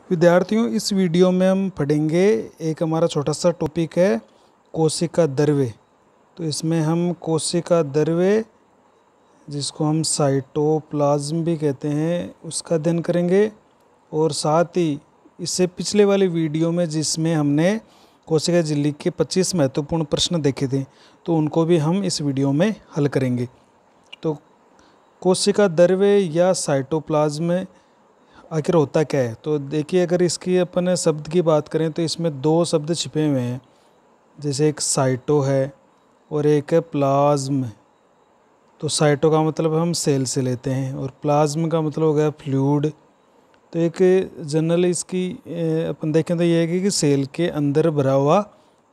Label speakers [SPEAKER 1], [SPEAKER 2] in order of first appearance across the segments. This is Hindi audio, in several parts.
[SPEAKER 1] विद्यार्थियों, इस वीडियो में हम पढ़ेंगे एक हमारा छोटा सा टॉपिक है कोशिका द्रव्य। तो इसमें हम कोशिका द्रव्य, जिसको हम साइटोप्लाज्म भी कहते हैं, उसका अध्ययन करेंगे। और साथ ही इससे पिछले वाली वीडियो में जिसमें हमने कोशिका झिल्ली के 25 महत्वपूर्ण प्रश्न देखे थे, तो उनको भी हम इस वीडियो में हल करेंगे। तो कोशिका द्रव्य या साइटोप्लाज्म आखिर होता क्या है? तो देखिए, अगर इसकी अपन शब्द की बात करें तो इसमें दो शब्द छिपे हुए हैं। जैसे एक साइटो है और एक है प्लाज्म। तो साइटो का मतलब हम सेल से लेते हैं और प्लाज्म का मतलब हो गया फ्लूइड। तो एक जनरल इसकी अपन देखें तो ये है कि सेल के अंदर भरा हुआ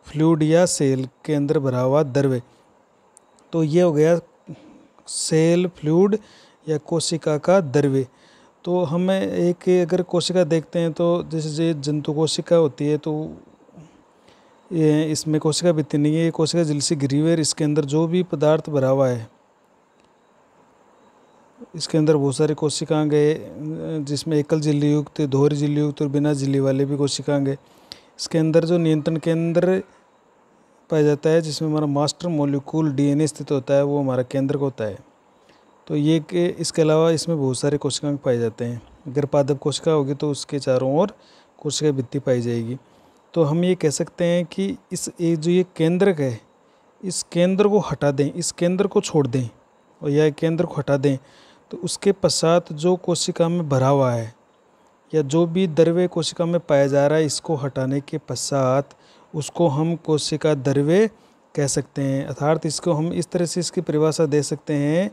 [SPEAKER 1] फ्लूइड या सेल के अंदर भरा हुआ द्रव्य। तो ये हो गया सेल फ्लूइड या कोशिका का द्रव्य। तो हमें एक अगर कोशिका देखते हैं तो जैसे जंतु कोशिका होती है, तो ये इसमें कोशिका भित्ति नहीं है, ये कोशिका झिल्ली से घिरी हुई है। इसके अंदर जो भी पदार्थ भरा हुआ है, इसके अंदर बहुत सारी कोशिकांग है, जिसमें एकल झिल्ली युक्त, दोहरी झिल्ली युक्त और बिना झिल्ली वाले भी कोशिकांग है। इसके अंदर जो नियंत्रण केंद्र पाया जाता है, जिसमें हमारा मास्टर मॉलिक्यूल डीएनए स्थित होता है, वो हमारा केंद्र का होता है। तो ये कि इसके अलावा इसमें बहुत सारे कोशिकांग पाए जाते हैं। अगर पादप कोशिका होगी तो उसके चारों ओर कोशिका भित्ति पाई जाएगी। तो हम ये कह सकते हैं कि जो ये केंद्रक है, इस केंद्र को हटा दें, इस केंद्र को छोड़ दें और यह केंद्र को हटा दें, तो उसके पश्चात जो कोशिका में भरा हुआ है या जो भी द्रव्य कोशिका में पाया जा रहा है, इसको हटाने के पश्चात उसको हम कोशिका द्रव्य कह सकते हैं। अर्थात इसको हम इस तरह से इसकी परिभाषा दे सकते हैं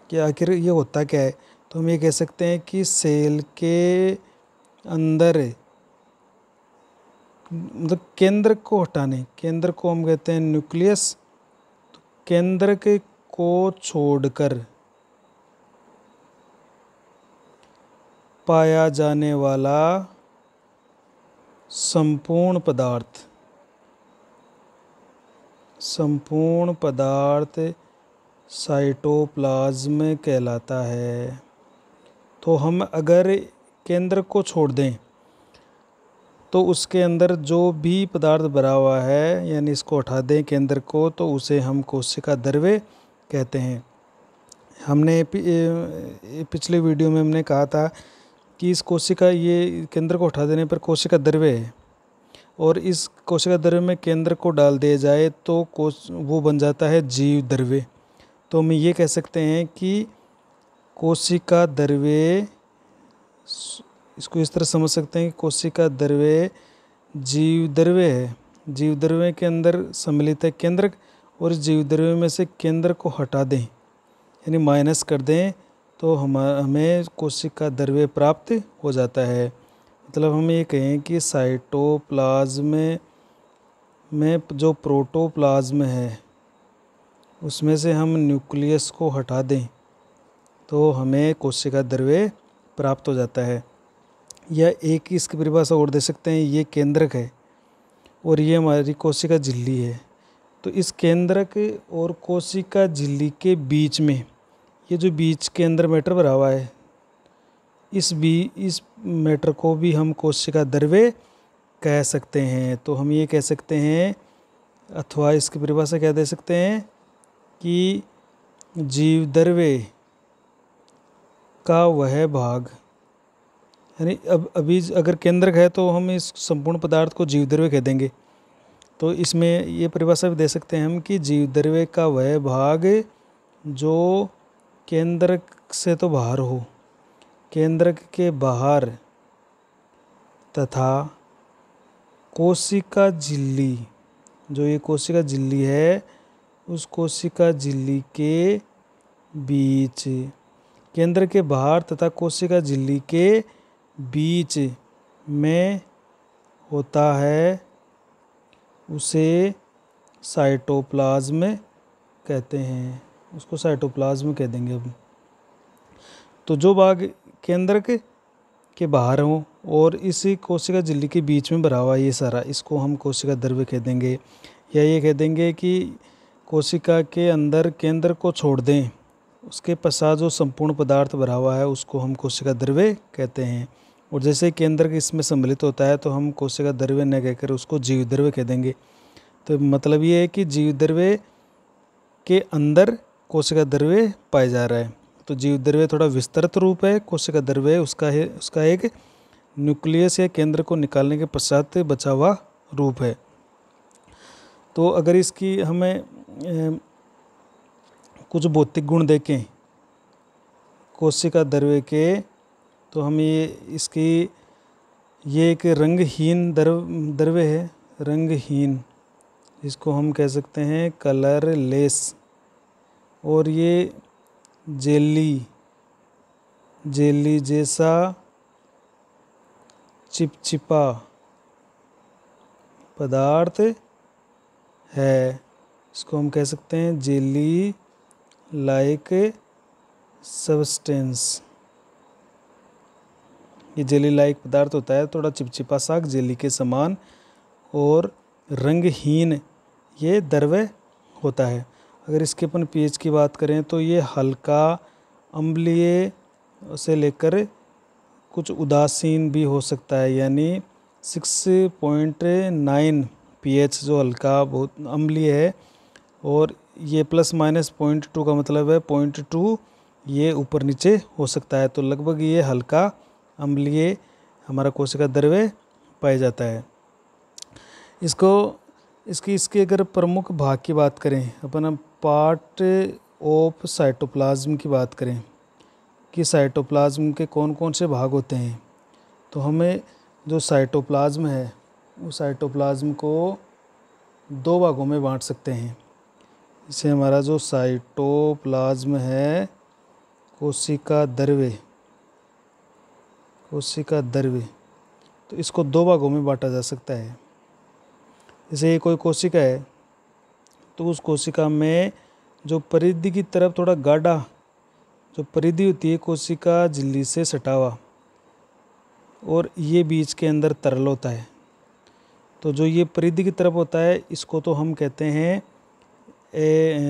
[SPEAKER 1] कि आखिर ये होता क्या है। तो हम ये कह सकते हैं कि सेल के अंदर मतलब केंद्र को हटाने, केंद्र को हम कहते हैं न्यूक्लियस। तो केंद्र के को छोड़कर पाया जाने वाला संपूर्ण पदार्थ साइटोप्लाज्म कहलाता है। तो हम अगर केंद्र को छोड़ दें तो उसके अंदर जो भी पदार्थ भरा हुआ है, यानी इसको हटा दें केंद्र को, तो उसे हम कोशिका द्रव्य कहते हैं। हमने पिछले वीडियो में हमने कहा था कि इस कोशिका ये केंद्र को हटा देने पर कोशिका द्रव्य है, और इस कोशिका द्रव्य में केंद्र को डाल दिया जाए तो वो बन जाता है जीव द्रव्य। तो हम ये कह सकते हैं कि कोशिका द्रव्य, इसको इस तरह समझ सकते हैं कि कोशिका द्रव्य जीव द्रव्य है। जीव द्रव्य के अंदर सम्मिलित है केंद्रक, और इस जीव द्रव्य में से केंद्र को हटा दें यानी माइनस कर दें, तो हमें कोशिका द्रव्य प्राप्त हो जाता है। मतलब हम ये कहें कि साइटोप्लाज्म में जो प्रोटोप्लाज्म है, उसमें से हम न्यूक्लियस को हटा दें तो हमें कोशिका द्रव्य प्राप्त हो जाता है। या एक इसकी परिभाषा और दे सकते हैं, ये केंद्रक है और ये हमारी कोशिका झिल्ली है। तो इस केंद्रक और कोशिका झिल्ली के बीच में ये जो बीच के अंदर मैटर भरा हुआ है, इस मैटर को भी हम कोशिका द्रव्य कह सकते हैं। तो हम ये कह सकते हैं, अथवा इसकी परिभाषा क्या दे सकते हैं कि जीव द्रव्य का वह भाग, यानी अभी अगर केंद्रक है तो हम इस संपूर्ण पदार्थ को जीव द्रव्य कह देंगे। तो इसमें ये परिभाषा भी दे सकते हैं हम कि जीव द्रव्य का वह भाग जो केंद्रक से तो बाहर हो, केंद्रक के बाहर तथा कोशिका झिल्ली, जो ये कोशिका झिल्ली है, उस कोशिका झिल्ली के बीच, केंद्र के बाहर तथा कोशिका झिल्ली के बीच में होता है, उसे साइटोप्लाज्म कहते हैं। उसको साइटोप्लाज्म कह देंगे अब। तो जो भाग केंद्रक के बाहर हो और इसी कोशिका झिल्ली के बीच में भरा हुआ ये सारा, इसको हम कोशिका द्रव्य कह देंगे। या ये कह देंगे कि कोशिका के अंदर केंद्र को छोड़ दें, उसके पश्चात जो संपूर्ण पदार्थ भरा हुआ है उसको हम कोशिका द्रव्य कहते हैं। और जैसे ही केंद्रक इसमें सम्मिलित होता है तो हम कोशिका द्रव्य न कहकर उसको जीव द्रव्य कह देंगे। तो मतलब ये है कि जीव द्रव्य के अंदर कोशिका द्रव्य पाया जा रहा है। तो जीव द्रव्य थोड़ा विस्तृत रूप है, कोशिका द्रव्य उसका एक न्यूक्लियस या केंद्र को निकालने के पश्चात बचा हुआ रूप है। तो अगर इसकी हमें कुछ भौतिक गुण देखें कोशिका द्रव्य के, तो हम ये एक रंगहीन द्रव्य है, रंगहीन, जिसको हम कह सकते हैं कलरलेस। और ये जेली जैसा चिपचिपा पदार्थ है, इसको हम कह सकते हैं जेली लाइक सब्सटेंस। ये जेली लाइक पदार्थ होता है, थोड़ा चिपचिपा सा जेली के समान और रंगहीन ये द्रव्य होता है। अगर इसके अपन पीएच की बात करें तो ये हल्का अम्लीय से लेकर कुछ उदासीन भी हो सकता है, यानी 6.9 पीएच जो हल्का बहुत अम्लीय है, और ये ±0.2 का मतलब है 0.2 ये ऊपर नीचे हो सकता है। तो लगभग ये हल्का अम्लीय हमारा कोशिका द्रव्य पाया जाता है। इसके अगर प्रमुख भाग की बात करें, अपन पार्ट ऑफ साइटोप्लाज्म की बात करें कि साइटोप्लाज्म के कौन कौन से भाग होते हैं, तो हमें जो साइटोप्लाज्म है उस साइटोप्लाज्म को 2 भागों में बांट सकते हैं। इसे हमारा जो साइटोप्लाज्म है कोशिका द्रव्य, तो इसको 2 भागों में बांटा जा सकता है। जैसे ये कोई कोशिका है तो उस कोशिका में जो परिधि की तरफ थोड़ा गाढ़ा जो परिधि होती है कोशिका झिल्ली से सटा हुआ, और ये बीच के अंदर तरल होता है। तो जो ये परिधि की तरफ होता है इसको तो हम कहते हैं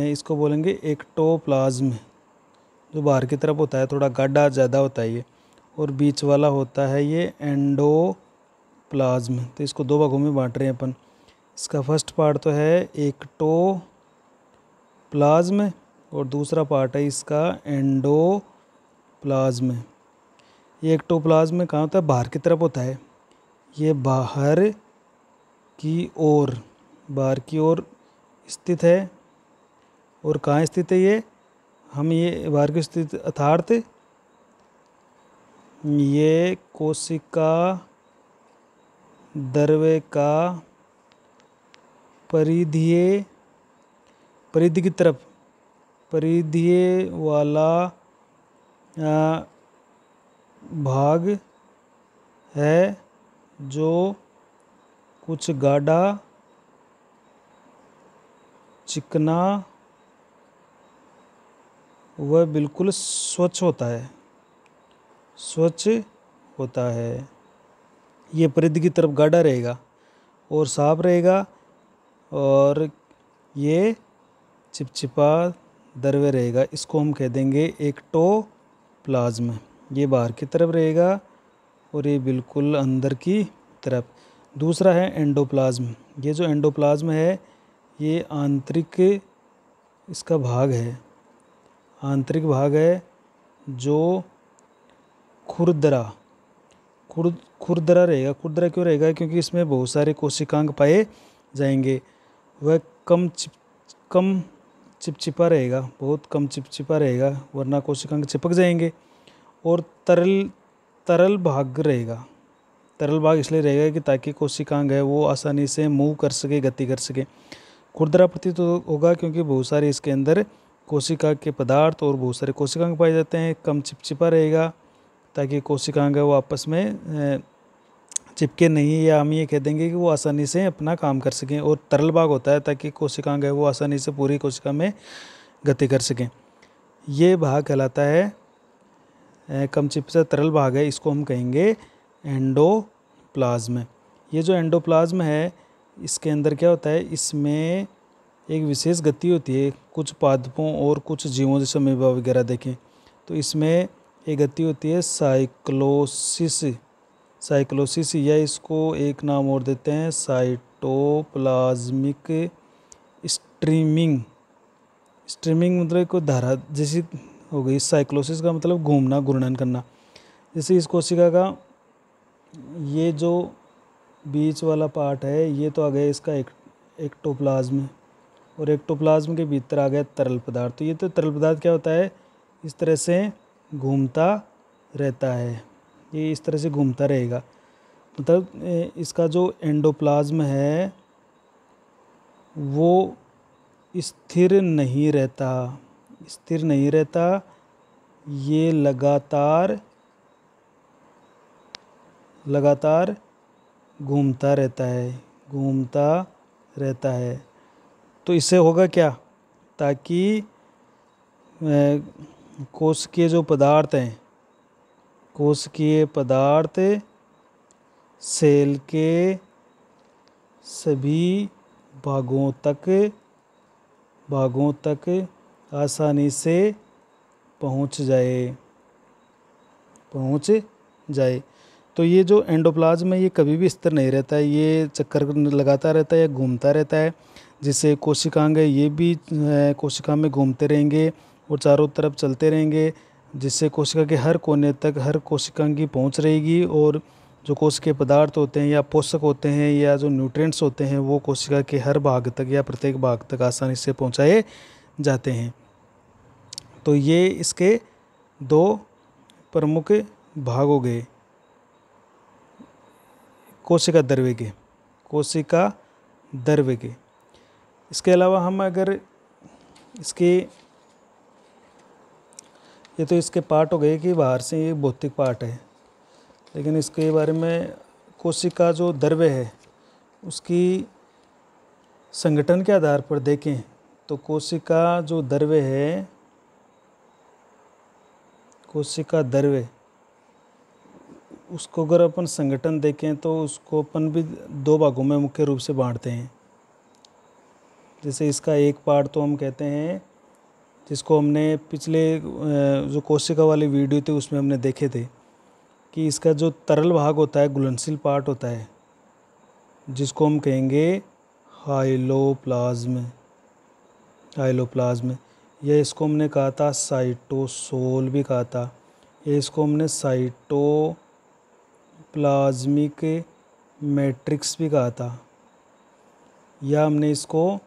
[SPEAKER 1] इसको बोलेंगे एक्टोप्लाज्म। जो बाहर की तरफ होता है थोड़ा गाढ़ा ज़्यादा होता है ये, और बीच वाला होता है ये एंडोप्लाज्म। तो इसको 2 भागों में बांट रहे हैं अपन। इसका फर्स्ट पार्ट तो है एक्टोप्लाज्म और दूसरा पार्ट है इसका एंडोप्लाज्म। ये एक्टोप्लाज्म कहाँ होता है? बाहर की तरफ होता है। ये बाहर की ओर स्थित है। और कहाँ स्थित है ये? हम ये बाहर की स्थित अर्थात ये कोशिका द्रव्य का परिधि की तरफ परिधीय वाला भाग है जो कुछ गाढ़ा चिकना वह बिल्कुल स्वच्छ होता है। ये परिधि की तरफ गाढ़ा रहेगा और साफ रहेगा, और ये चिपचिपा द्रव्य रहेगा। इसको हम कह देंगे एक्टोप्लाज्म। ये बाहर की तरफ रहेगा और ये बिल्कुल अंदर की तरफ। दूसरा है एंडोप्लाज्म। ये जो एंडोप्लाज्म है ये आंतरिक इसका भाग है, आंतरिक भाग है जो खुरदरा रहेगा। खुरदरा क्यों रहेगा? क्योंकि इसमें बहुत सारे कोशिकांग पाए जाएंगे। वह कम चिपचिपा रहेगा, बहुत कम चिपचिपा रहेगा, वरना कोशिकांग चिपक जाएंगे। और तरल भाग रहेगा। तरल भाग इसलिए रहेगा कि ताकि कोशिकांग है वो आसानी से मूव कर सके, गति कर सके। खुरदरा प्रतीत तो होगा क्योंकि बहुत सारे इसके अंदर कोशिका के पदार्थ और बहुत सारे कोशिकांग पाए जाते हैं। कम चिपचिपा रहेगा ताकि कोशिकांग है वो आपस में चिपके नहीं, या हम ये कह देंगे कि वो आसानी से अपना काम कर सकें। और तरल भाग होता है ताकि कोशिकांग है वो आसानी से पूरी कोशिका में गति कर सकें। ये भाग कहलाता है कम चिपचिपा तरल भाग है, इसको हम कहेंगे एंडोप्लाज्म। ये जो एंडोप्लाज्म है इसके अंदर क्या होता है? इसमें एक विशेष गति होती है। कुछ पादपों और कुछ जीवों जैसे अमीबा वगैरह देखें तो इसमें एक गति होती है साइक्लोसिस साइक्लोसिस, या इसको एक नाम और देते हैं साइटोप्लाज्मिक स्ट्रीमिंग। स्ट्रीमिंग मतलब कोई धारा जैसी हो गई। साइक्लोसिस का मतलब घूमना, घूर्णन करना। जैसे इस कोशिका का ये जो बीच वाला पार्ट है, ये तो आ गया इसका एक्टोप्लाज्म, और एक्टोप्लाज्म के भीतर आ गया तरल पदार्थ। तो ये तो तरल पदार्थ क्या होता है, इस तरह से घूमता रहता है, ये इस तरह से घूमता रहेगा। मतलब इसका जो एंडोप्लाज्म है वो स्थिर नहीं रहता, स्थिर नहीं रहता, ये लगातार घूमता रहता है, घूमता रहता है। तो इससे होगा क्या, ताकि कोशिकीय जो पदार्थ हैं, कोशिकीय पदार्थ सेल के सभी भागों तक आसानी से पहुंच जाए। तो ये जो एंडोप्लाज्म है ये कभी भी स्थिर नहीं रहता है, ये चक्कर लगाता रहता है या घूमता रहता है। जिससे कोशिकांग है ये भी कोशिका में घूमते रहेंगे और चारों तरफ चलते रहेंगे, जिससे कोशिका के हर कोने तक हर कोशिकांग की पहुंच रहेगी, और जो कोशिकीय पदार्थ होते हैं या पोषक होते हैं या जो न्यूट्रिएंट्स होते हैं वो कोशिका के हर भाग तक या प्रत्येक भाग तक आसानी से पहुंचाए जाते हैं। तो ये इसके दो प्रमुख भाग हो गए कोशिका द्रव्य के। इसके अलावा हम अगर इसके, ये तो इसके पार्ट हो गए कि बाहर से ये भौतिक पार्ट है, लेकिन इसके बारे में कोशिका जो द्रव्य है उसकी संगठन के आधार पर देखें तो कोशिका जो द्रव्य है, कोशिका द्रव्य, उसको अगर अपन संगठन देखें तो उसको अपन भी दो भागों में मुख्य रूप से बांटते हैं। जैसे इसका एक पार्ट तो हम कहते हैं, जिसको हमने पिछले जो कोशिका वाली वीडियो थी उसमें हमने देखे थे कि इसका जो तरल भाग होता है, घुलनशील पार्ट होता है, जिसको हम कहेंगे हाइलोप्लाज्म, या इसको हमने कहा था साइटोसोल भी कहा था, या इसको हमने साइटोप्लाज्मिक मैट्रिक्स भी कहा था, या हमने इसको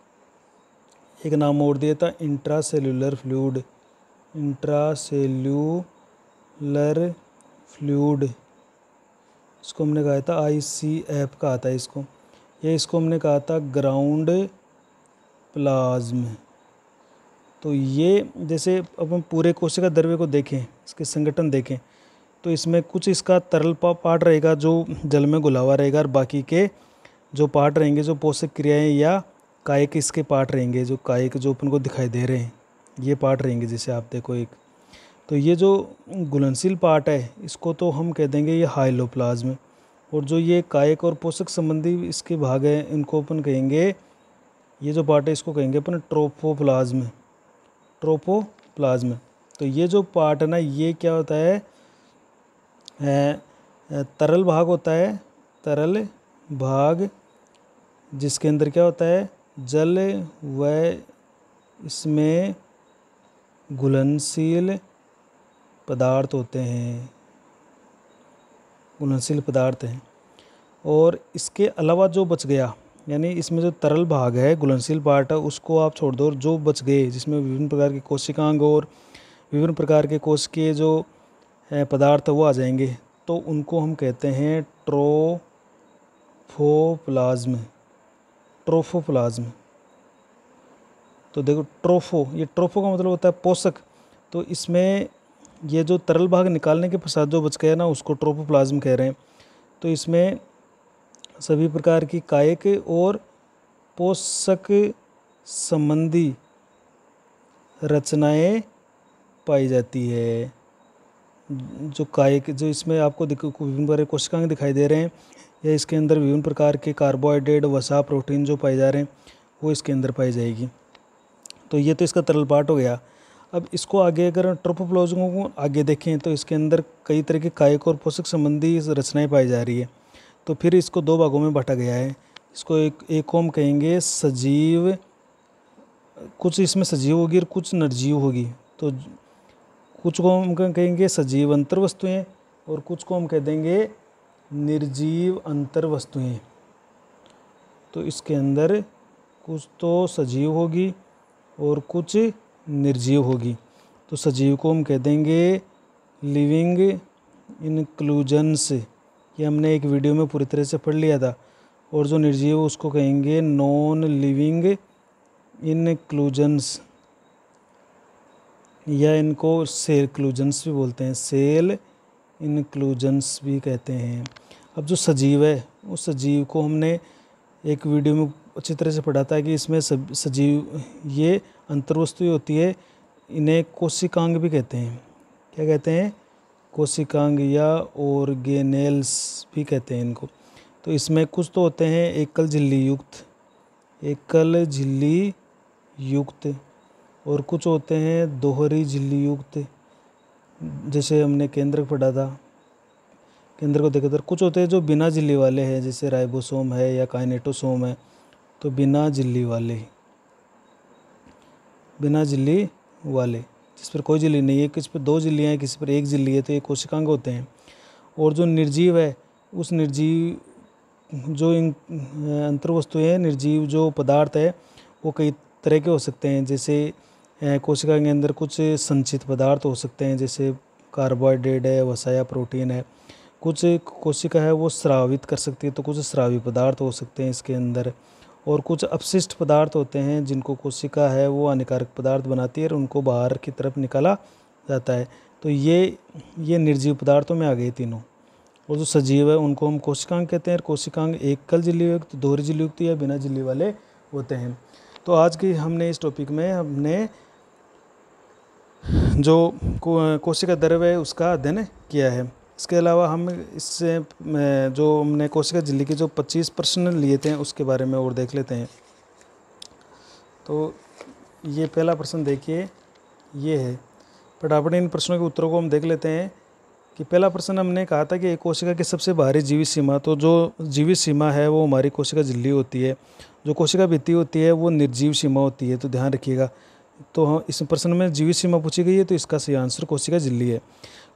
[SPEAKER 1] एक नाम और दिया था इंट्रासेल्यूलर फ्लूइड, इसको हमने कहा था ICF कहा था इसको, या इसको हमने कहा था ग्राउंड प्लाज्म। तो ये जैसे अब हम पूरे कोशिका द्रव्य को देखें, इसके संगठन देखें, तो इसमें कुछ इसका तरल पार्ट रहेगा जो जल में घुला हुआ रहेगा, और बाकी के जो पार्ट रहेंगे जो पोषक क्रियाएं या कायिक इसके पार्ट रहेंगे, जो कायिक जो अपन को दिखाई दे रहे हैं ये पार्ट रहेंगे। जैसे आप देखो एक, तो ये जो घुलनशील पार्ट है इसको तो हम कह देंगे ये हाइलोप्लाज्म, और जो ये कायिक और पोषक संबंधी इसके भाग हैं इनको अपन कहेंगे, ये जो पार्ट है इसको कहेंगे अपन ट्रोपोप्लाज्म। तो ये जो पार्ट है ना, ये क्या होता है, तरल भाग होता है, तरल भाग जिसके अंदर क्या होता है, जल व इसमें घुलनशील पदार्थ होते हैं, घुलनशील पदार्थ हैं। और इसके अलावा जो बच गया, यानी इसमें जो तरल भाग है, घुलनशील पार्ट है, उसको आप छोड़ दो, और जो बच गए जिसमें विभिन्न प्रकार के कोशिकांग और विभिन्न प्रकार के कोशिकीय जो पदार्थ वो आ जाएंगे, तो उनको हम कहते हैं ट्रोफोप्लाज्म। तो देखो ये ट्रोफो का मतलब होता है पोषक, तो इसमें ये जो तरल भाग निकालने के पश्चात जो बच गया ना उसको ट्रोपोप्लाज्म कह रहे हैं। तो इसमें सभी प्रकार की कायिक और पोषक संबंधी रचनाएं पाई जाती है। जो कायिक, जो इसमें आपको विभिन्न प्रकार के कोशिकांग दिखाई दे रहे हैं, या इसके अंदर विभिन्न प्रकार के कार्बोहाइड्रेट, वसा, प्रोटीन जो पाए जा रहे हैं वो इसके अंदर पाई जाएगी। तो ये तो इसका तरल पार्ट हो गया। अब इसको आगे अगर ट्रोपोप्लाज्म को आगे देखें तो इसके अंदर कई तरह के कायिक और पोषक संबंधी रचनाएं पाई जा रही है। तो फिर इसको दो भागों में बांटा गया है। इसको एक को हम कहेंगे सजीव, कुछ इसमें सजीव होगी और कुछ निर्जीव होगी। तो कुछ को हम कहेंगे सजीव अंतर वस्तुएँ और कुछ को हम कह देंगे निर्जीव अंतर वस्तुएँ। तो इसके अंदर कुछ तो सजीव होगी और कुछ निर्जीव होगी। तो सजीव को हम कह देंगे लिविंग इंक्लूजन्स, ये हमने एक वीडियो में पूरी तरह से पढ़ लिया था। और जो निर्जीव उसको कहेंगे नॉन लिविंग इनक्लूजन्स, या इनको सेल क्लूजन्स भी बोलते हैं, सेल इनक्लूजन्स भी कहते हैं। अब जो सजीव है उस सजीव को हमने एक वीडियो में अच्छी तरह से पढ़ा था कि इसमें सजीव ये अंतर्वस्तु होती है, इन्हें कोशिकांग भी कहते हैं। क्या कहते हैं? कोशिकांग या ऑर्गेनेल्स भी कहते हैं इनको। तो इसमें कुछ तो होते हैं एकल झिल्ली युक्त और कुछ होते हैं दोहरी झिल्ली युक्त, जैसे हमने केंद्रक पढ़ा था, केंद्र को देखा था। कुछ होते हैं जो बिना झिल्ली वाले हैं, जैसे राइबोसोम है या काइनेटोसोम है। तो बिना झिल्ली वाले जिस पर कोई झिल्ली नहीं है, किसी पर दो झिल्लियाँ हैं, किसी पर एक झिल्ली है, तो ये कोशिकांग होते हैं। और जो निर्जीव है उस निर्जीव जो अंतर्वस्तु है, निर्जीव जो पदार्थ है वो कई तरह के हो सकते हैं। जैसे कोशिका के अंदर कुछ संचित पदार्थ हो सकते हैं, जैसे कार्बोहाइड्रेट है, वसा या प्रोटीन है। कुछ कोशिका है वो स्रावित कर सकती है, तो कुछ स्रावी पदार्थ हो सकते हैं इसके अंदर। और कुछ अपशिष्ट पदार्थ होते हैं जिनको कोशिका है वो हानिकारक पदार्थ बनाती है और उनको बाहर की तरफ निकाला जाता है। तो ये निर्जीव पदार्थों में आ गए तीनों। और जो सजीव है उनको हम कोशिकांग कहते हैं। कोशिकांग एकल झिल्ली युक्त, दोहरी झिल्ली युक्त या बिना झिल्ली वाले होते हैं। तो आज की हमने इस टॉपिक में हमने जो कोशिका द्रव्य है उसका अध्ययन किया है। इसके अलावा हम इससे जो हमने कोशिका झिल्ली के जो 25 प्रश्न लिए थे उसके बारे में और देख लेते हैं। तो ये पहला प्रश्न देखिए, ये है। फटाफट इन प्रश्नों के उत्तरों को हम देख लेते हैं। कि पहला प्रश्न हमने कहा था कि एक कोशिका की सबसे बाहरी जीवित सीमा, तो जो जीवित सीमा है वो हमारी कोशिका झिल्ली होती है। जो कोशिका भित्ति होती है वो निर्जीव सीमा होती है, तो ध्यान रखिएगा। तो हम इस प्रश्न में जीवित सीमा पूछी गई है, तो इसका सही आंसर कोशिका झिल्ली है।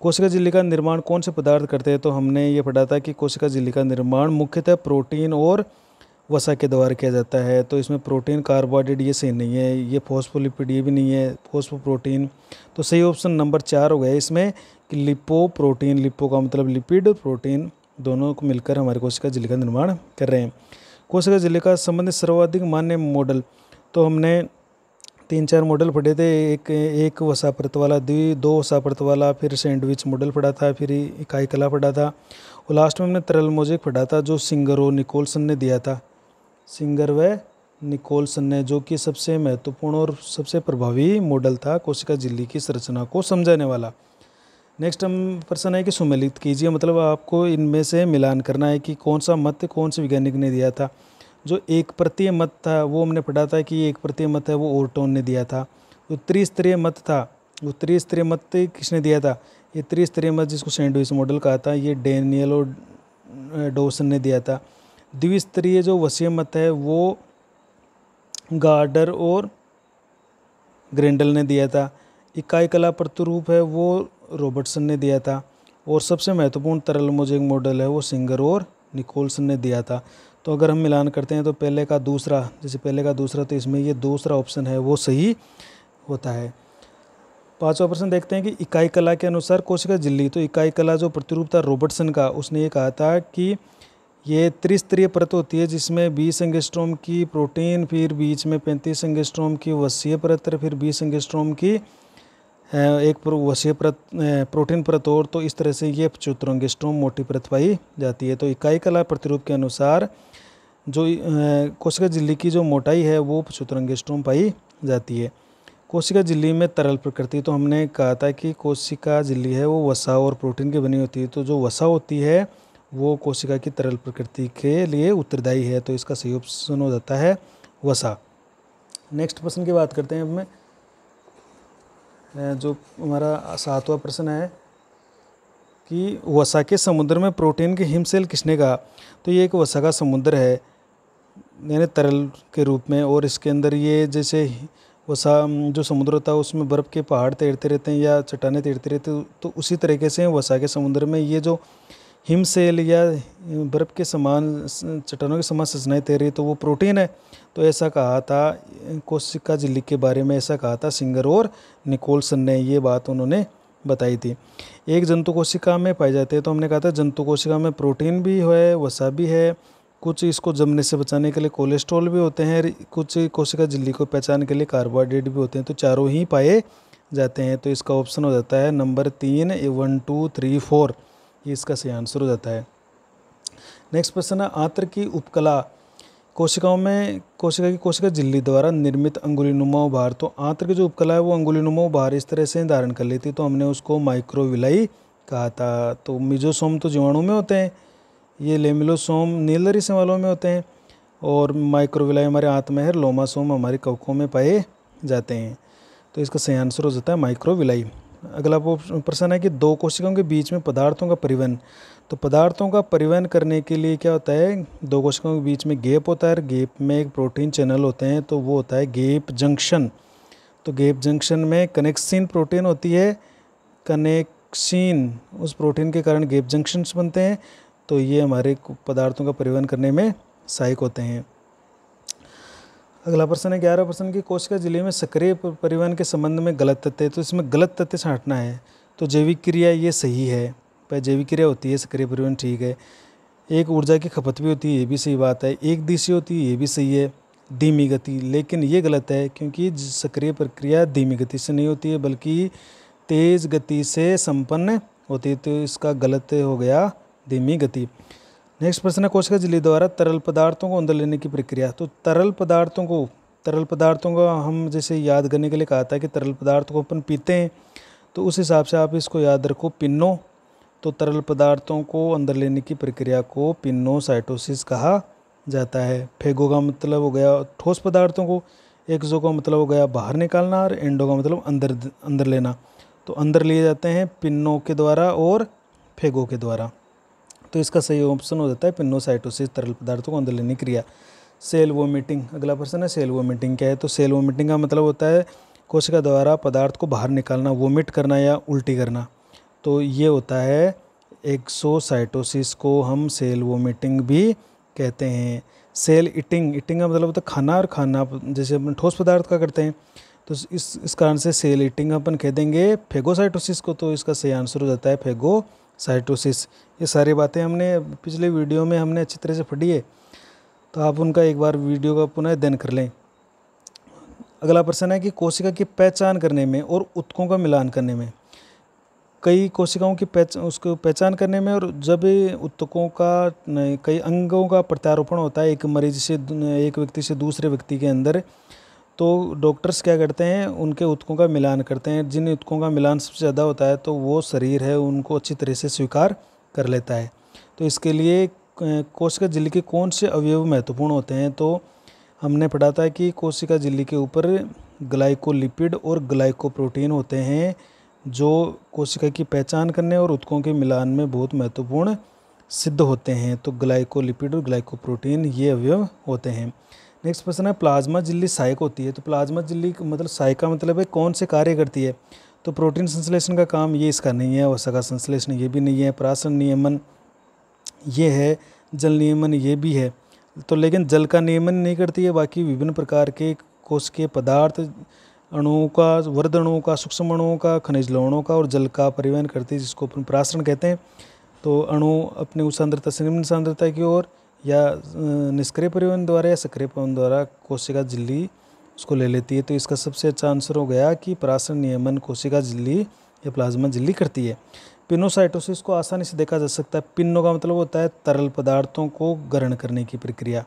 [SPEAKER 1] कोशिका झिल्ली का निर्माण कौन से पदार्थ करते हैं? तो हमने ये पढ़ा था कि कोशिका झिल्ली का निर्माण मुख्यतः प्रोटीन और वसा के द्वारा किया जाता है। तो इसमें प्रोटीन, कार्बोहाइड्रेट ये सही नहीं है, ये फॉस्फोलिपिड ये भी नहीं है, फॉस्फोप्रोटीन। तो सही ऑप्शन नंबर 4 हो गया इसमें कि लिपोप्रोटीन। लिपो का मतलब लिपिड, प्रोटीन दोनों को मिलकर हमारी कोशिका झिल्ली का निर्माण कर रहे हैं। कोशिका झिल्ली का संबंधित सर्वाधिक मान्य मॉडल, तो हमने 3-4 मॉडल पढ़े थे। एक वसा परत वाला, 2 वसा परत वाला, फिर सैंडविच मॉडल पढ़ा था, फिर इकाई कला पढ़ा था, और लास्ट में हमने तरल मोज़ेक पढ़ा था जो सिंगर और निकोलसन ने दिया था। सिंगर व निकोलसन ने, जो कि सबसे महत्वपूर्ण और सबसे प्रभावी मॉडल था कोशिका झिल्ली की संरचना को समझाने वाला। नेक्स्ट हम प्रश्न है कि सुमेलित कीजिए, मतलब आपको इनमें से मिलान करना है कि कौन सा मत कौन से वैज्ञानिक ने दिया था। जो एक परतीय मत था वो हमने पढ़ा था कि एक परतीय मत है वो ओर्टोन ने दिया था। जो त्रिस्तरीय मत था, वो त्रिस्तरीय मत किसने दिया था? ये त्रिस्तरीय मत जिसको सैंडविच मॉडल कहा था, ये डेनियल और डॉसन ने दिया था। द्विस्तरीय जो वसीय मत है वो गार्डर और ग्रेंडल ने दिया था। इकाई कला प्रतिरूप है वो रॉबर्टसन ने दिया था। और सबसे महत्वपूर्ण तरल मोज़ेक मॉडल है वो सिंगर और निकोलसन ने दिया था। तो अगर हम मिलान करते हैं तो पहले का दूसरा, जैसे पहले का दूसरा, तो इसमें ये दूसरा ऑप्शन है वो सही होता है। 5वां प्रश्न देखते हैं कि इकाई कला के अनुसार कोशिका झिल्ली, तो इकाई कला जो प्रतिरूप था रॉबर्टसन का, उसने ये कहा था कि ये त्रिस्तरीय परत होती है जिसमें 20 एंगस्ट्रॉम की प्रोटीन, फिर बीच में 35 एंगस्ट्रॉम की वसीय परत, फिर 20 एंगस्ट्रॉम की एक वसीय परत, प्रोटीन परत, और तो इस तरह से ये 75 एंगस्ट्रॉम मोटी परत पाई जाती है। तो इकाई कला प्रतिरूप के अनुसार जो कोशिका झिल्ली की जो मोटाई है वो 75 एंगस्ट्रॉम पाई जाती है। कोशिका झिल्ली में तरल प्रकृति, तो हमने कहा था कि कोशिका झिल्ली है वो वसा और प्रोटीन की बनी होती है। तो जो वसा होती है वो कोशिका की तरल प्रकृति के लिए उत्तरदायी है, तो इसका सही ऑप्शन हो जाता है वसा। नेक्स्ट प्रश्न की बात करते हैं अब में। जो हमारा 7वां प्रश्न है कि वसा के समुद्र में प्रोटीन के हिमशैल किसने कहा। तो ये एक वसा का समुद्र है, यानी तरल के रूप में, और इसके अंदर ये जैसे वसा जो समुद्र होता है उसमें बर्फ़ के पहाड़ तैरते रहते हैं या चट्टानें तैरती रहती हैं, तो उसी तरीके से वसा के समुद्र में ये जो हिमशैल या बर्फ़ के समान चट्टानों के समान संरचनाएं तैर रही, तो वो प्रोटीन है। तो ऐसा कहा था कोशिका झिल्ली के बारे में, ऐसा कहा था सिंगर और निकोलसन ने, ये बात उन्होंने बताई थी। एक जंतु कोशिका में पाए जाते हैं, तो हमने कहा था जंतु कोशिका में प्रोटीन भी है, वसा भी है, कुछ इसको जमने से बचाने के लिए कोलेस्ट्रॉल भी होते हैं, कुछ कोशिका झिल्ली को पहचान के लिए कार्बोहाइड्रेट भी होते हैं, तो चारों ही पाए जाते हैं। तो इसका ऑप्शन हो जाता है नंबर 3, 1 2 3 4, ये इसका सही आंसर हो जाता है। नेक्स्ट प्रश्न है आंत्र की उपकला कोशिकाओं में कोशिका झिल्ली द्वारा निर्मित अंगुलीनुमा उभार। तो आंत्र की जो उपकला है वो अंगुलीनुमा उभार इस तरह से धारण कर लेती, तो हमने उसको माइक्रोविलाई कहा था। तो मिजोसोम तो जीवाणु में होते हैं, ये लेमिलोसोम नीलरी शैवालों में होते हैं, और माइक्रोविलाई हमारे आंत में है, लोमासोम हमारे कवकों में पाए जाते हैं। तो इसका सही आंसर हो जाता है माइक्रोविलाई। अगला प्रश्न है कि दो कोशिकाओं के बीच में पदार्थों का परिवहन। तो पदार्थों का परिवहन करने के लिए क्या होता है, दो कोशिकाओं के बीच में गैप होता है, गैप में एक प्रोटीन चैनल होते हैं, तो वो होता है गैप जंक्शन। तो गैप जंक्शन में कनेक्सिन प्रोटीन होती है, कनेक्सिन उस प्रोटीन के कारण गैप जंक्शंस बनते हैं, तो ये हमारे पदार्थों का परिवहन करने में सहायक होते हैं। अगला प्रश्न है 11 प्रश्न की कोशिका झिल्ली में सक्रिय परिवहन के संबंध में गलत तथ्य है। तो इसमें गलत तथ्य छांटना है। तो जैविक क्रिया ये सही है, पर जैविक क्रिया होती है, सक्रिय परिवहन ठीक है। एक ऊर्जा की खपत भी होती है, ये भी सही बात है। एक दिशा होती है, ये भी सही है। धीमी गति, लेकिन ये गलत है, क्योंकि सक्रिय प्रक्रिया धीमी गति से नहीं होती है बल्कि तेज गति से संपन्न होती है, तो इसका गलत हो गया धीमी गति। नेक्स्ट प्रश्न है कोशिका झिल्ली द्वारा तरल पदार्थों को अंदर लेने की प्रक्रिया। तो तरल पदार्थों को हम जैसे याद करने के लिए कहा था कि तरल पदार्थ को अपन पीते हैं, तो उस हिसाब से आप इसको याद रखो, पिन्नो। तो तरल पदार्थों को अंदर लेने की प्रक्रिया को पिन्नोसाइटोसिस कहा जाता है। फेगो का मतलब हो गया ठोस पदार्थों को, एक्सो का मतलब हो गया बाहर निकालना, और एंडो का मतलब अंदर लेना। तो अंदर लिए जाते हैं पिन्नो के द्वारा और फेगो के द्वारा। तो इसका सही ऑप्शन हो जाता है पिन्नोसाइटोसिस, तरल पदार्थों को अंदर लेने की क्रिया। सेल वोमिटिंग, अगला प्रश्न है सेल वोमिटिंग क्या है। तो सेल वोमिटिंग का मतलब होता है कोशिका द्वारा पदार्थ को बाहर निकालना, वोमिट करना या उल्टी करना। तो ये होता है एक्सोसाइटोसिस को हम सेल वोमिटिंग भी कहते हैं। सेल ईटिंग का मतलब होता है खाना, और खाना जैसे अपन ठोस पदार्थ का करते हैं, तो इस कारण से सेल ईटिंग अपन कह देंगे फेगोसाइटोसिस को। तो इसका सही आंसर हो जाता है फेगोसाइटोसिस। ये सारी बातें हमने पिछले वीडियो में हमने अच्छी तरह से पढ़ी है, तो आप उनका एक बार वीडियो का पुनः अध्ययन कर लें। अगला प्रश्न है कि कोशिका की पहचान करने में और ऊतकों का मिलान करने में, कई कोशिकाओं की उसको पहचान करने में, और जब ऊतकों का कई अंगों का प्रत्यारोपण होता है एक मरीज से, एक व्यक्ति से दूसरे व्यक्ति के अंदर, तो डॉक्टर्स क्या करते हैं, उनके ऊतकों का मिलान करते हैं। जिन ऊतकों का मिलान सबसे ज़्यादा होता है तो वो शरीर है उनको अच्छी तरह से स्वीकार कर लेता है। तो इसके लिए कोशिका झिल्ली के कौन से अवयव महत्वपूर्ण होते हैं। तो हमने पढ़ा था कि कोशिका झिल्ली के ऊपर ग्लाइकोलिपिड और ग्लाइकोप्रोटीन होते हैं, जो कोशिका की पहचान करने और ऊतकों के मिलान में बहुत महत्वपूर्ण सिद्ध होते हैं। तो ग्लाइकोलिपिड और ग्लाइकोप्रोटीन ये अवयव होते हैं। नेक्स्ट प्रश्न है प्लाज्मा झिल्ली सहायक होती है। तो प्लाज्मा झिल्ली मतलब सहायक का मतलब है कौन से कार्य करती है। तो प्रोटीन संश्लेषण का काम ये इसका नहीं है, वसा का संश्लेषण ये भी नहीं है, परासरण नियमन ये है, जल नियमन ये भी है, तो लेकिन जल का नियमन नहीं करती है। बाकी विभिन्न प्रकार के कोशिकीय पदार्थ, अणुओं का, वर्ध अणुओं का, सूक्ष्म अणुओं का, खनिज लवणों का और जल का परिवहन करती है, जिसको अपन परासरण कहते हैं। तो अणु अपनी उच्च सांद्रता से निम्न सांद्रता की ओर या निष्क्रिय परिवहन द्वारा या सक्रिय परिवहन द्वारा कोशिका झिल्ली उसको ले लेती है। तो इसका सबसे अच्छा आंसर हो गया कि परासरण नियमन कोशिका झिल्ली या प्लाज्मा झिल्ली करती है। पिनोसाइटोसिस को आसानी से देखा जा सकता है। पिन्नो का मतलब होता है तरल पदार्थों को ग्रहण करने की प्रक्रिया।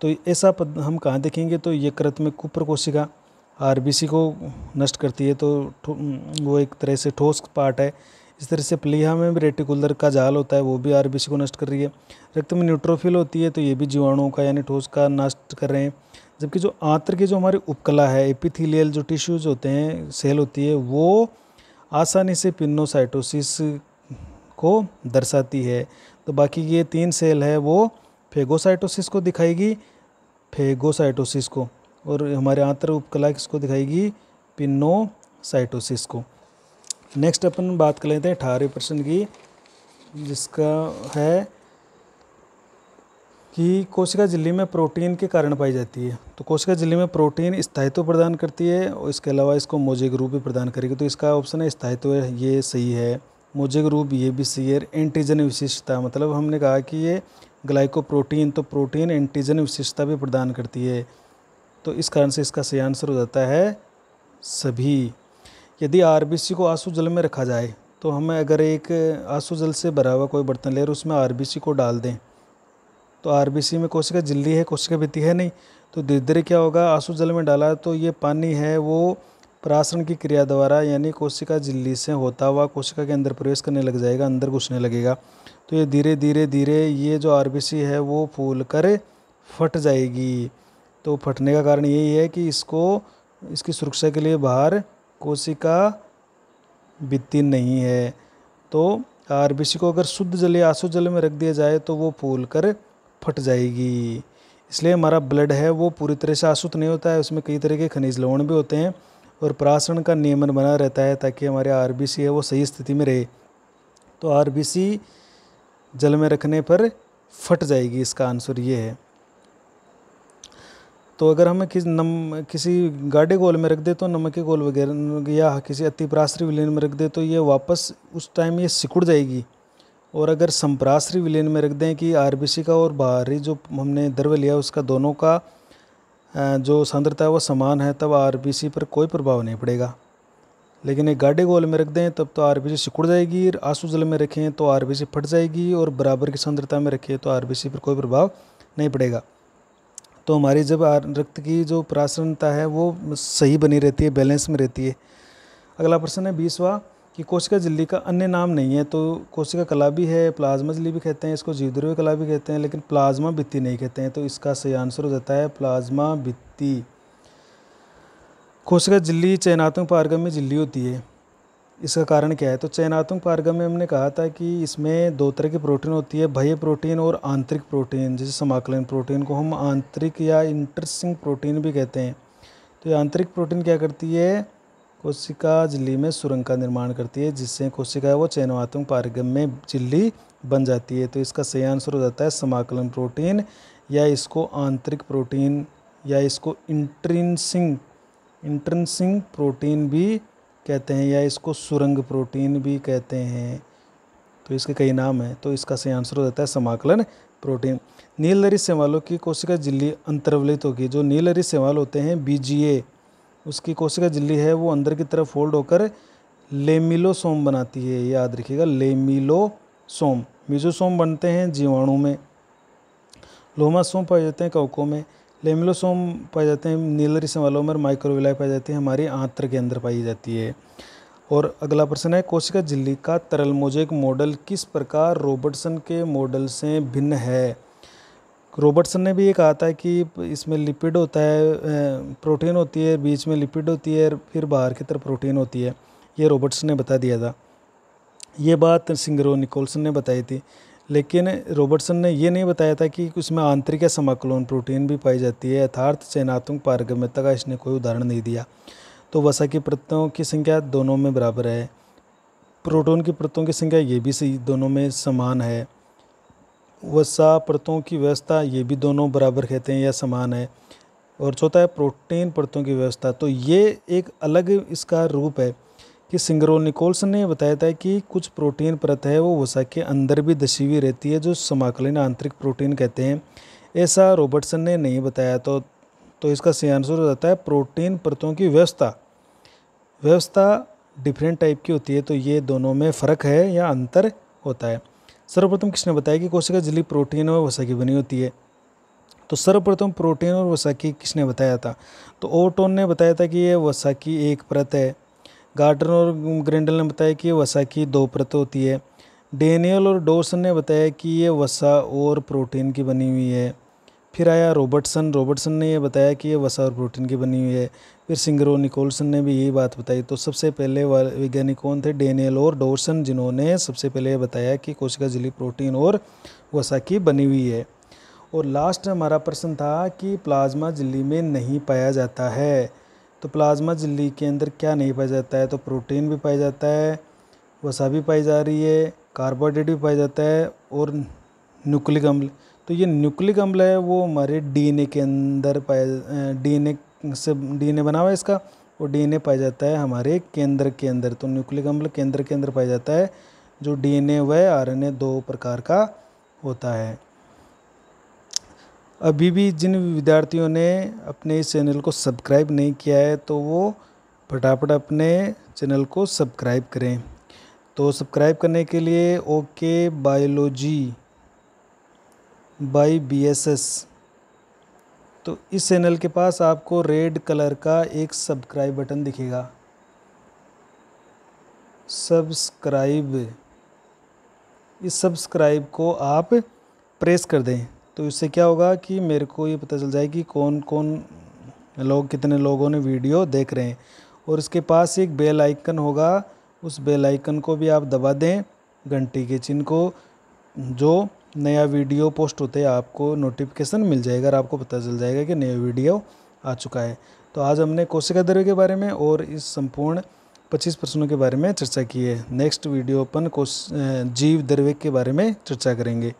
[SPEAKER 1] तो ऐसा हम कहाँ देखेंगे, तो यकृत में कुप्र कोशिका आरबीसी को नष्ट करती है, तो वो एक तरह से ठोस पार्ट है। इस तरह से प्लीहा में भी रेटिकुलर का जाल होता है, वो भी आरबीसी को नष्ट कर रही है। रक्त में न्यूट्रोफिल होती है, तो ये भी जीवाणुओं का यानी ठोस का नष्ट कर रहे हैं। जबकि जो आंत्र की जो हमारी उपकला है, एपिथेलियल जो टिश्यूज होते हैं, सेल होती है, वो आसानी से पिनोसाइटोसिस को दर्शाती है। तो बाकी ये 3 सेल है वो फेगोसाइटोसिस को दिखाएगी, फेगोसाइटोसिस को, और हमारे आंत्र उपकला किसको दिखाएगी, पिनोसाइटोसिस को। नेक्स्ट अपन बात कर लेते हैं 18वें प्रश्न की, जिसका है कि कोशिका झिल्ली में प्रोटीन के कारण पाई जाती है। तो कोशिका झिल्ली में प्रोटीन स्थायित्व प्रदान करती है और इसके अलावा इसको मोजेक रूप भी प्रदान करेगी। तो इसका ऑप्शन है स्थायित्व, ये सही है। मोजेक रूप ये भी सही है। एंटीजन विशिष्टता, मतलब हमने कहा कि ये ग्लाइकोप्रोटीन, तो प्रोटीन एंटीजन विशिष्टता भी प्रदान करती है, तो इस कारण से इसका सही आंसर हो जाता है सभी। यदि आरबीसी को आंसू जल में रखा जाए, तो हमें अगर एक आंसू जल से भरा हुआ कोई बर्तन ले और उसमें आरबीसी को डाल दें, तो आरबीसी में कोशिका झिल्ली है, कोशिका भित्ति है नहीं, तो धीरे धीरे क्या होगा, आंसू जल में डाला तो ये पानी है वो परासरण की क्रिया द्वारा, यानी कोशिका झिल्ली से होता हुआ कोशिका के अंदर प्रवेश करने लग जाएगा, अंदर घुसने लगेगा। तो ये धीरे धीरे धीरे ये जो आरबीसी है वो फूल कर फट जाएगी। तो फटने का कारण यही है कि इसकी सुरक्षा के लिए बाहर कोशिका भित्ति नहीं है। तो आरबीसी को अगर शुद्ध जल या आंसू जल में रख दिया जाए तो वो फूल कर फट जाएगी। इसलिए हमारा ब्लड है वो पूरी तरह से आशुद्ध नहीं होता है, उसमें कई तरह के खनिज लवण भी होते हैं और परासरण का नियमन बना रहता है ताकि हमारे आरबीसी है वो सही स्थिति में रहे। तो आरबीसी जल में रखने पर फट जाएगी, इसका आंसर ये है। तो अगर हमें किसी गाढ़े घोल में रख दे, तो नमक के घोल वगैरह, या किसी अतिपराश्री विलयन में रख दे, तो ये वापस उस टाइम ये सिकुड़ जाएगी। और अगर संप्राश्री विलयन में रख दें कि आरबीसी का और बाहरी जो हमने द्रव्य लिया उसका दोनों का जो सांद्रता है वो समान है, तब आरबीसी पर कोई प्रभाव नहीं पड़ेगा। लेकिन एक गाढ़े घोल में रख दें तब तो आरबीसी सिकुड़ जाएगी, आंसू जल में रखें तो आरबीसी फट जाएगी, और बराबर की सांद्रता में रखें तो आरबीसी पर कोई प्रभाव नहीं पड़ेगा। तो हमारी जब रक्त की जो परासरणता है वो सही बनी रहती है, बैलेंस में रहती है। अगला प्रश्न है 20वां कि कोशिका झिल्ली का अन्य नाम नहीं है। तो कोशिका कला भी है, प्लाज्मा झिल्ली भी कहते हैं, इसको जीवद्रव्य कला भी कहते हैं, लेकिन प्लाज्मा भित्ति नहीं कहते हैं। तो इसका सही आंसर हो जाता है प्लाज्मा भित्ति। कोशिका झिल्ली चयनात्मक पारगम्य झिल्ली होती है। इसका कारण क्या है, तो चयनात्मक पारगम्य हमने कहा था कि इसमें 2 तरह की प्रोटीन होती है, बाह्य प्रोटीन और आंतरिक प्रोटीन। जैसे समाकलन प्रोटीन को हम आंतरिक या इंटरसिंक प्रोटीन भी कहते हैं। तो ये आंतरिक प्रोटीन क्या करती है, कोशिका झिल्ली में सुरंग का निर्माण करती है, जिससे कोशिका है वो चयनात्मक पारगम्य झिल्ली बन जाती है। तो इसका सही आंसर हो जाता है समाकलन प्रोटीन, या इसको आंतरिक प्रोटीन, या इसको इंट्रिंसिक प्रोटीन भी कहते हैं, या इसको सुरंग प्रोटीन भी कहते हैं। तो इसके कई नाम हैं। तो इसका सही आंसर हो जाता है समाकलन प्रोटीन। नीलनरी शैवालों की कोशिका झिल्ली अंतर्वलित होगी। जो नीलनरी शैवाल होते हैं बीजीए, उसकी कोशिका झिल्ली है वो अंदर की तरफ फोल्ड होकर लेमिलोसोम बनाती है। याद रखिएगा, लेमिलोसोम। मिजोसोम बनते हैं जीवाणु में, लोमासोम पाए जाते हैं कवकों में, लेमिलोसोम पाए जाते हैं नीलनरी शैवालों में, माइक्रोविलाई पाई जाती है हमारी आंत्र के अंदर पाई जाती है। और अगला प्रश्न है कोशिका झिल्ली का तरल मोजेक मॉडल किस प्रकार रॉबर्टसन के मॉडल से भिन्न है। रॉबर्टसन ने भी ये कहा था कि इसमें लिपिड होता है, प्रोटीन होती है, बीच में लिपिड होती है, फिर बाहर की तरफ प्रोटीन होती है। ये रॉबर्टसन ने बता दिया था। ये बात सिंगरो निकोलसन ने बताई थी, लेकिन रॉबर्टसन ने ये नहीं बताया था कि उसमें आंतरिक या समाकलन प्रोटीन भी पाई जाती है। यथार्थ चयनात्मक पारगम्यता का इसने कोई उदाहरण नहीं दिया। तो वसा की परतों की संख्या दोनों में बराबर है, प्रोटॉन की परतों की संख्या ये भी सही दोनों में समान है, वसा परतों की व्यवस्था ये भी दोनों बराबर कहते हैं या समान है, और चौथा है प्रोटीन परतों की व्यवस्था। तो ये एक अलग इसका रूप है कि सिंगरो निकोलसन ने बताया था कि कुछ प्रोटीन परत है वो वसा के अंदर भी दसी हुई रहती है, जो समाकलन आंतरिक प्रोटीन कहते हैं। ऐसा रॉबर्टसन ने नहीं बताया। तो इसका सही आंसर हो जाता है प्रोटीन परतों की व्यवस्था डिफरेंट टाइप की होती है। तो ये दोनों में फ़र्क है या अंतर होता है। सर्वप्रथम किसने बताया कि कोशिका झिल्ली प्रोटीन और वसा की बनी होती है। तो सर्वप्रथम प्रोटीन और वसा की किसने बताया था, तो ओटोन ने बताया था कि ये वसा की एक परत है। गार्डनर और ग्रेंडल ने बताया कि ये वसा की 2 परत होती है। डेनियल और डॉर्सन ने बताया कि ये वसा और प्रोटीन की बनी हुई है। फिर आया रॉबर्टसन ने ये बताया कि ये वसा और प्रोटीन की बनी हुई है। फिर सिंगर और निकोलसन ने भी यही बात बताई। तो सबसे पहले वैज्ञानिक कौन थे? डेनियल और डॉर्सन, जिन्होंने सबसे पहले ये बताया कि कोशिका झिल्ली प्रोटीन और वसा की बनी हुई है। और लास्ट हमारा प्रश्न था कि प्लाज्मा झिल्ली में नहीं पाया जाता है। तो प्लाज्मा झिल्ली के अंदर क्या नहीं पाया जाता है? तो प्रोटीन भी पाया जाता है, वसा भी पाई जा रही है, कार्बोहाइड्रेट भी पाया जाता है और न्यूक्लिक अम्ल। तो ये न्यूक्लिक अम्ल है वो हमारे डीएनए के अंदर डीएनए बना हुआ है इसका, और डीएनए पाया जाता है हमारे केंद्र के अंदर। तो न्यूक्लिक अम्ल केंद्र के अंदर पाया जाता है। जो डीएनए व आरएनए 2 प्रकार का होता है। अभी भी जिन विद्यार्थियों ने अपने इस चैनल को सब्सक्राइब नहीं किया है तो वो फटाफट अपने चैनल को सब्सक्राइब करें। तो सब्सक्राइब करने के लिए ओके बायोलॉजी बाय BSS, तो इस चैनल के पास आपको रेड कलर का एक सब्सक्राइब बटन दिखेगा, सब्सक्राइब। इस सब्सक्राइब को आप प्रेस कर दें। तो इससे क्या होगा कि मेरे को ये पता चल जाए कि कौन कौन लोग, कितने लोगों ने वीडियो देख रहे हैं। और इसके पास एक बेल आइकन होगा, उस बेल आइकन को भी आप दबा दें, घंटी के चिन्ह को। जो नया वीडियो पोस्ट होते हैं आपको नोटिफिकेशन मिल जाएगा और आपको पता चल जाएगा कि नया वीडियो आ चुका है। तो आज हमने कोशिका द्रव्य के बारे में और इस संपूर्ण 25 प्रश्नों के बारे में चर्चा की है। नेक्स्ट वीडियो अपन जीव द्रव्य के बारे में चर्चा करेंगे।